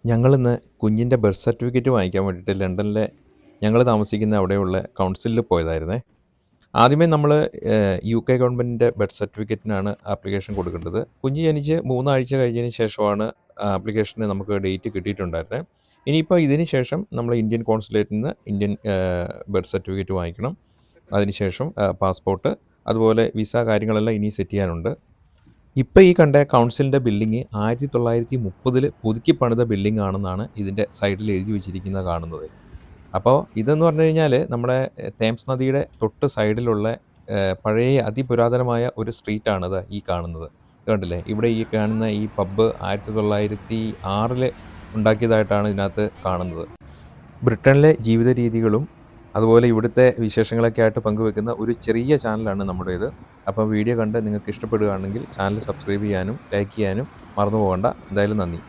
ഞങ്ങളിന്ന് കുഞ്ഞിൻ്റെ birth certificate വാങ്ങിക്കാൻ വേണ്ടിയിട്ട് ലണ്ടനിലെ ഞങ്ങൾ താമസിക്കുന്ന അവിടെയുള്ള കൗൺസിലിൽ പോയതായിരുന്നേ. ആദ്യമേ നമ്മൾ UK ഗവൺമെൻറ്റിൻ്റെ ബർത്ത് സർട്ടിഫിക്കറ്റിനാണ് ആപ്ലിക്കേഷൻ കൊടുക്കേണ്ടത്. കുഞ്ഞ് ജനിച്ച് 3 ആഴ്ച കഴിഞ്ഞതിന് ശേഷമാണ് ആപ്ലിക്കേഷന് നമുക്ക് ഡേറ്റ് കിട്ടിയിട്ടുണ്ടായിരുന്നത്. ഇനിയിപ്പോൾ ഇതിന് ശേഷം നമ്മൾ ഇന്ത്യൻ കോൺസുലേറ്റിൽ നിന്ന് ഇന്ത്യൻ ബർത്ത് സർട്ടിഫിക്കറ്റ് വാങ്ങിക്കണം. അതിനുശേഷം പാസ്പോർട്ട്, അതുപോലെ വിസ കാര്യങ്ങളെല്ലാം ഇനി സെറ്റ് ചെയ്യാനുണ്ട്. ഇപ്പോൾ ഈ കണ്ട കൗൺസിലിൻ്റെ ബിൽഡിങ് 1930 പുതുക്കി പണിത ബിൽഡിംഗ് ആണെന്നാണ് ഇതിൻ്റെ സൈഡിൽ എഴുതി വെച്ചിരിക്കുന്നത് കാണുന്നത്. അപ്പോൾ ഇതെന്ന് പറഞ്ഞു കഴിഞ്ഞാൽ നമ്മുടെ തേംസ് നദിയുടെ തൊട്ട് സൈഡിലുള്ള പഴയ അതിപുരാതനമായ ഒരു സ്ട്രീറ്റാണിത് ഈ കാണുന്നത്. കണ്ടില്ലേ, ഇവിടെ ഈ കാണുന്ന ഈ പബ്ബ് 1906 ഉണ്ടാക്കിയതായിട്ടാണ് ഇതിനകത്ത് കാണുന്നത്. ബ്രിട്ടനിലെ ജീവിത രീതികളും അതുപോലെ ഇവിടുത്തെ വിശേഷങ്ങളൊക്കെ ആയിട്ട് പങ്കുവെക്കുന്ന ഒരു ചെറിയ ചാനലാണ് നമ്മുടേത്. അപ്പോൾ വീഡിയോ കണ്ട് നിങ്ങൾക്ക് ഇഷ്ടപ്പെടുകയാണെങ്കിൽ ചാനൽ സബ്സ്ക്രൈബ് ചെയ്യാനും ലൈക്ക് ചെയ്യാനും മറന്നു പോകണ്ട. എന്തായാലും നന്ദി.